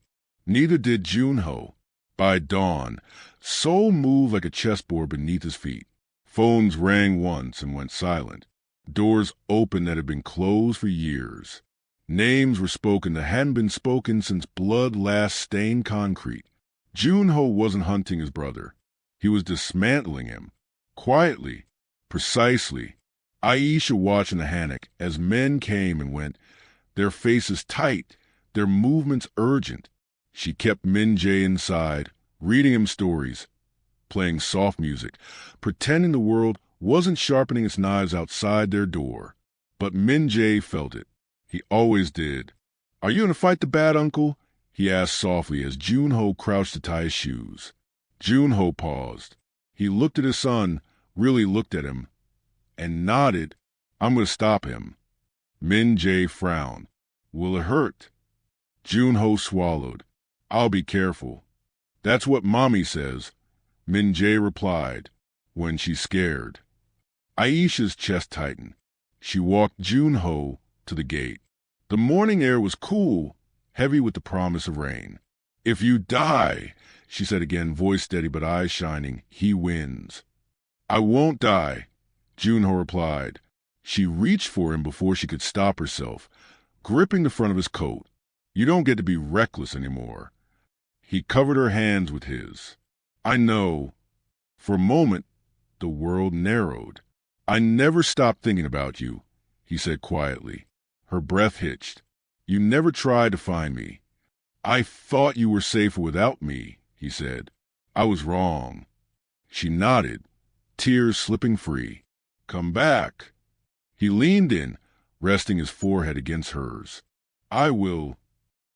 Neither did Junho. By dawn, Seoul moved like a chessboard beneath his feet. Phones rang once and went silent. Doors opened that had been closed for years. Names were spoken that hadn't been spoken since blood last stained concrete. Junho wasn't hunting his brother. He was dismantling him. Quietly, precisely. Aisha watched in the hammock as men came and went, their faces tight, their movements urgent. She kept Min Jae inside, reading him stories, playing soft music, pretending the world wasn't sharpening its knives outside their door. But Min Jae felt it. He always did. Are you going to fight the bad uncle? He asked softly as Junho crouched to tie his shoes. Junho paused. He looked at his son, really looked at him, and nodded. I'm going to stop him. Min Jae frowned. Will it hurt? Junho swallowed. I'll be careful. That's what Mommy says, Min Jae replied, when she's scared. Aisha's chest tightened. She walked Junho to the gate. The morning air was cool, heavy with the promise of rain. If you die, she said again, voice steady but eyes shining, he wins. I won't die, Junho replied. She reached for him before she could stop herself, gripping the front of his coat. You don't get to be reckless anymore. He covered her hands with his. I know. For a moment, the world narrowed. I never stopped thinking about you, he said quietly. Her breath hitched. You never tried to find me. I thought you were safer without me, he said. I was wrong. She nodded, tears slipping free. Come back. He leaned in, resting his forehead against hers. I will.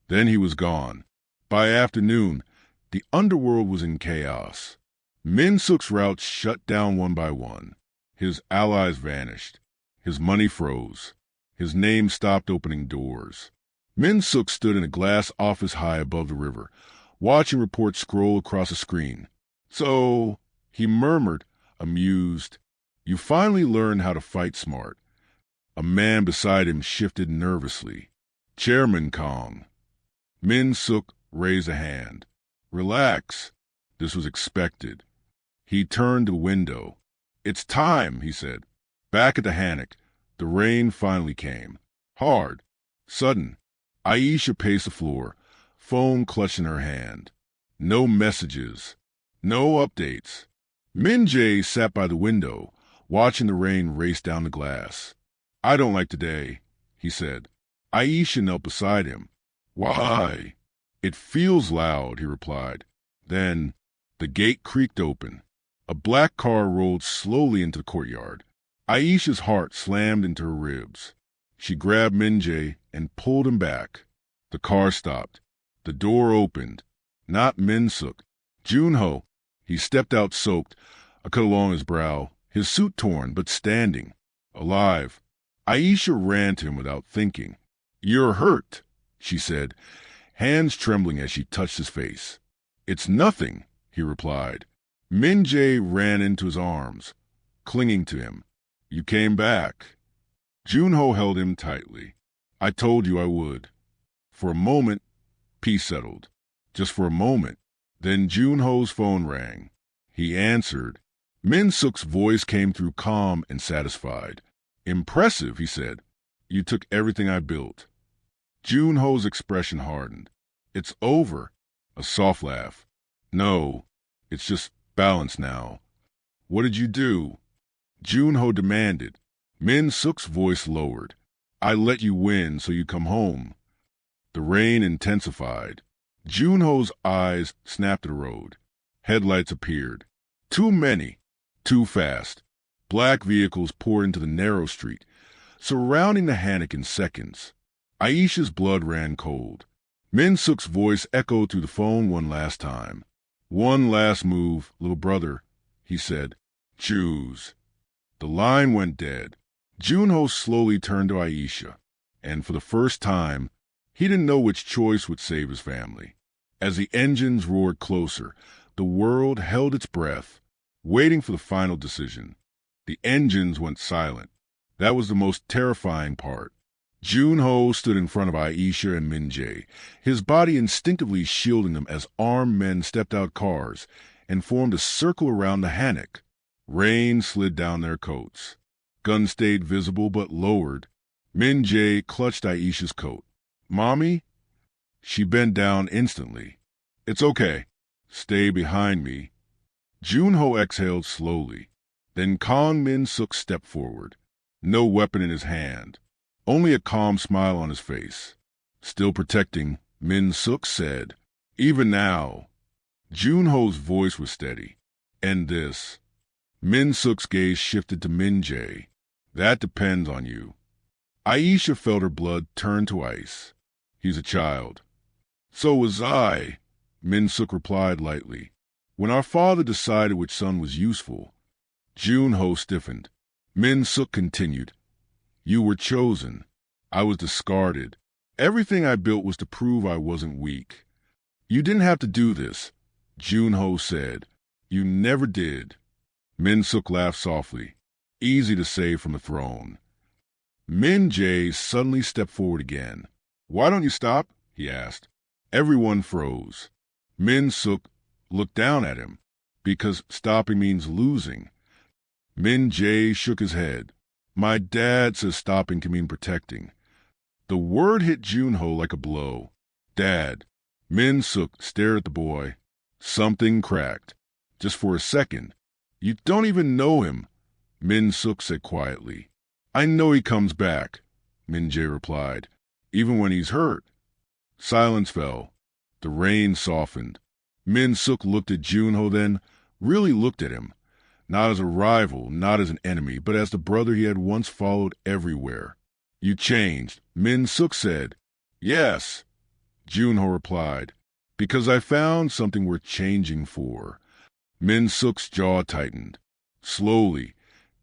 Then he was gone. By afternoon, the underworld was in chaos. Min Suk's routes shut down one by one. His allies vanished. His money froze. His name stopped opening doors. Min Suk stood in a glass office high above the river, watching reports scroll across a screen. So, he murmured, amused, You finally learned how to fight smart. A man beside him shifted nervously. Chairman Kong. Min Suk raised a hand. Relax. This was expected. He turned to the window. It's time, he said. Back at the hammock, the rain finally came. Hard. Sudden. Aisha paced the floor, phone clutched in her hand. No messages. No updates. Min Jae sat by the window, watching the rain race down the glass. I don't like today, he said. Aisha knelt beside him. Why? It feels loud, he replied. Then the gate creaked open. A black car rolled slowly into the courtyard. Aisha's heart slammed into her ribs. She grabbed Min Jae and pulled him back. The car stopped. The door opened. Not Min Suk. Junho. He stepped out soaked, a cut along his brow, his suit torn but standing. Alive. Aisha ran to him without thinking. You're hurt, she said, hands trembling as she touched his face. It's nothing, he replied. Min Jae ran into his arms, clinging to him. You came back. Junho held him tightly. I told you I would. For a moment, peace settled. Just for a moment. Then Junho's phone rang. He answered. Min Suk's voice came through calm and satisfied. Impressive, he said. You took everything I built. Junho's expression hardened. It's over. A soft laugh. No, it's just balance now. What did you do? Junho demanded. Min Suk's voice lowered. I let you win so you come home. The rain intensified. Junho's eyes snapped at the road. Headlights appeared. Too many. Too fast. Black vehicles poured into the narrow street, surrounding the hammock in seconds. Aisha's blood ran cold. Min Suk's voice echoed through the phone one last time. One last move, little brother, he said. Choose. The line went dead. Junho slowly turned to Aisha, and for the first time, he didn't know which choice would save his family. As the engines roared closer, the world held its breath, waiting for the final decision. The engines went silent. That was the most terrifying part. Junho stood in front of Aisha and Min Jae, his body instinctively shielding them as armed men stepped out cars and formed a circle around the hammock. Rain slid down their coats. Guns stayed visible but lowered. Min Jae clutched Aisha's coat. Mommy? She bent down instantly. It's okay. Stay behind me. Junho exhaled slowly. Then Kong Min Suk stepped forward. No weapon in his hand. Only a calm smile on his face. Still protecting, Min Suk said, Even now. Junho's voice was steady. End this. Min Suk's gaze shifted to Min Jae. That depends on you. Aisha felt her blood turn to ice. He's a child. So was I, Min Suk replied lightly. When our father decided which son was useful. Junho stiffened. Min Suk continued. You were chosen. I was discarded. Everything I built was to prove I wasn't weak. You didn't have to do this, Junho said. You never did. Min Suk laughed softly. Easy to say from the throne. Min Jae suddenly stepped forward again. Why don't you stop? He asked. Everyone froze. Min Suk looked down at him. Because stopping means losing. Min Jae shook his head. My dad says stopping can mean protecting. The word hit Junho like a blow. Dad. Min Suk stared at the boy. Something cracked. Just for a second. You don't even know him, Min Suk said quietly. I know he comes back, Min Jae replied. Even when he's hurt. Silence fell. The rain softened. Min Suk looked at Junho then, really looked at him. Not as a rival, not as an enemy, but as the brother he had once followed everywhere. You changed, Min Suk said. Yes, Junho replied. Because I found something worth changing for. Min Suk's jaw tightened. Slowly,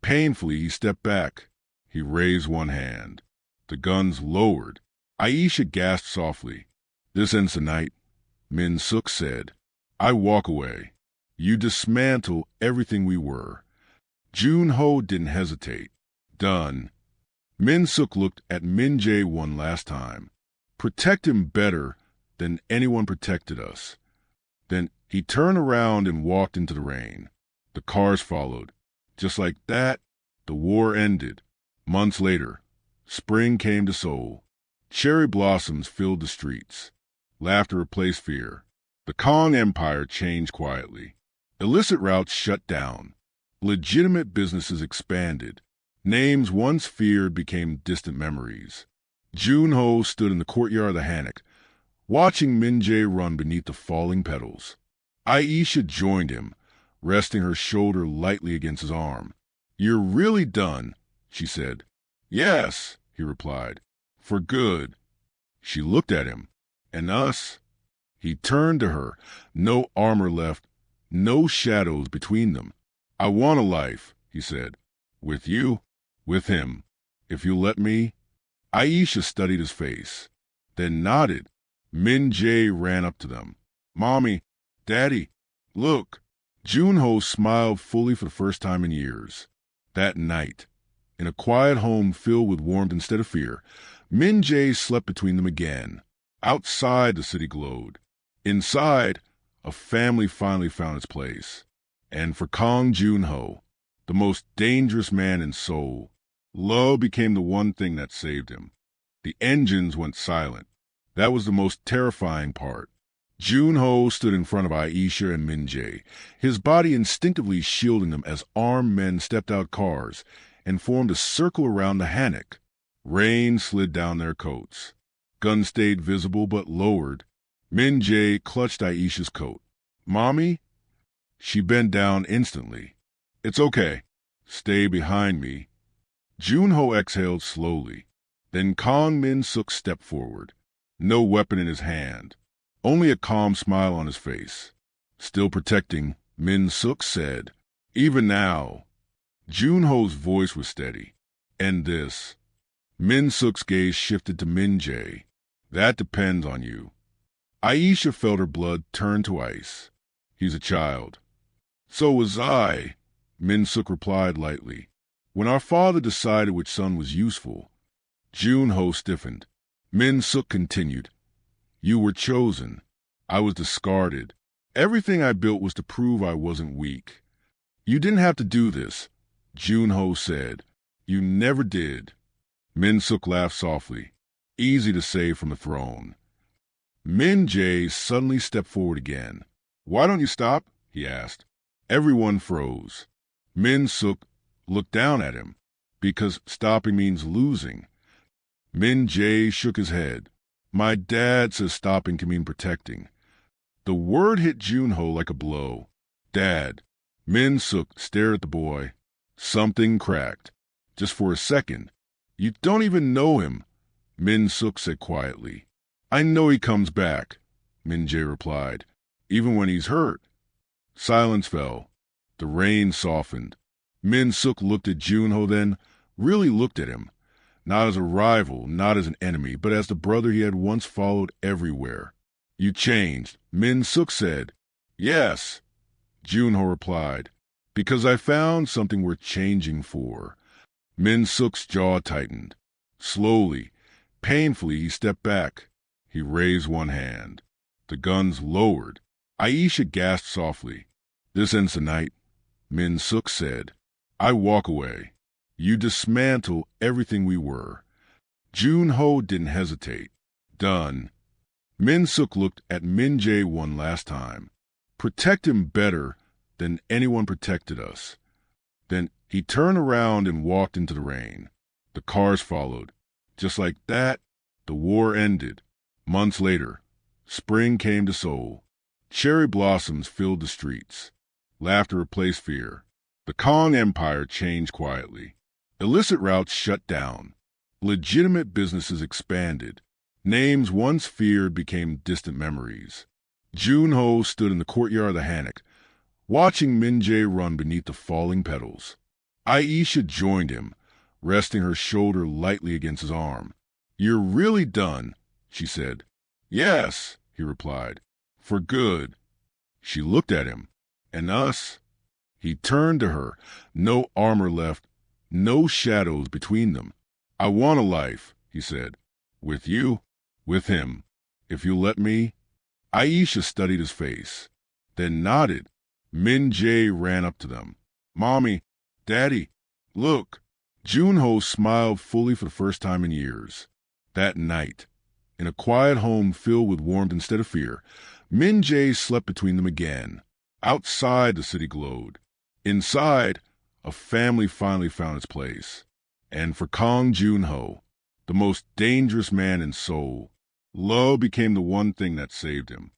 painfully, he stepped back. He raised one hand. The guns lowered. Aisha gasped softly. This ends tonight, Min Suk said. I walk away. You dismantle everything we were. Jun-ho didn't hesitate. Done. Min-suk looked at Min-jae one last time. Protect him better than anyone protected us. Then he turned around and walked into the rain. The cars followed. Just like that, the war ended. Months later, spring came to Seoul. Cherry blossoms filled the streets. Laughter replaced fear. The Kong Empire changed quietly. Illicit routes shut down. Legitimate businesses expanded. Names once feared became distant memories. Jun-ho stood in the courtyard of the hanok, watching Min-jae run beneath the falling petals. Aisha joined him, resting her shoulder lightly against his arm. "You're really done," she said. "Yes," he replied. "For good." She looked at him. "And us?" He turned to her. No armor left, no shadows between them. "I want a life," he said. "With you?" "With him. If you'll let me." Aisha studied his face, then nodded. Min-jae ran up to them. "Mommy, Daddy, look." Jun-ho smiled fully for the first time in years. That night, in a quiet home filled with warmth instead of fear, Min-jae slept between them again. Outside, the city glowed. Inside, a family finally found its place. And for Kang Jun-ho, the most dangerous man in Seoul, love became the one thing that saved him. The engines went silent. That was the most terrifying part. Jun-ho stood in front of Aisha and Min-jae, his body instinctively shielding them as armed men stepped out cars and formed a circle around the hanok. Rain slid down their coats. Guns stayed visible but lowered. Min-jae clutched Aisha's coat. "Mommy?" She bent down instantly. "It's okay. Stay behind me." Jun-ho exhaled slowly. Then Kang Min-suk stepped forward, no weapon in his hand, only a calm smile on his face. "Still protecting," Min-suk said. "Even now." Jun-ho's voice was steady. "And this?" Min-suk's gaze shifted to Min-jae. "That depends on you." Aisha felt her blood turn to ice. "He's a child." "So was I," Min-suk replied lightly. "When our father decided which son was useful." Jun-ho stiffened. Min-suk continued. "You were chosen. I was discarded. Everything I built was to prove I wasn't weak." "You didn't have to do this," Jun-ho said. "You never did." Min-suk laughed softly. Easy to say from the throne. Min-jae suddenly stepped forward again. "Why don't you stop?" he asked. Everyone froze. Min-suk looked down at him. "Because stopping means losing." Min-jae shook his head. "My dad says stopping can mean protecting." The word hit Jun-ho like a blow. "Dad." Min-suk stared at the boy. Something cracked. Just for a second. "You don't even know him," Min-suk said quietly. "I know he comes back," Min-jae replied. "Even when he's hurt." Silence fell. The rain softened. Min-suk looked at Jun-ho, then really looked at him. Not as a rival, not as an enemy, but as the brother he had once followed everywhere. "You changed," Min-suk said. "Yes," Jun-ho replied. "Because I found something worth changing for." Min-suk's jaw tightened. Slowly, painfully, he stepped back. He raised one hand. The guns lowered. Aisha gasped softly. "This ends tonight," Min-suk said. "I walk away. You dismantle everything we were." Jun-ho didn't hesitate. Done. Min-suk looked at Min-jae one last time. Protect him better than anyone protected us. Then he turned around and walked into the rain. The cars followed. Just like that, the war ended. Months later, spring came to Seoul. Cherry blossoms filled the streets. Laughter replaced fear. The Kong Empire changed quietly. Illicit routes shut down. Legitimate businesses expanded. Names once feared became distant memories. Jun-ho stood in the courtyard of the hanok, watching Min-jae run beneath the falling petals. Aisha joined him, resting her shoulder lightly against his arm. "You're really done," she said. "Yes," he replied. "For good." She looked at him. "And us?" He turned to her, no armor left, no shadows between them. "I want a life," he said. "With you, with him, if you'll let me." Aisha studied his face, then nodded. Min Jae ran up to them. "Mommy, Daddy, look." Junho smiled fully for the first time in years. That night, in a quiet home filled with warmth instead of fear, Min Jae slept between them again. Outside, the city glowed. Inside, a family finally found its place. And for Kang Junho, the most dangerous man in Seoul, love became the one thing that saved him.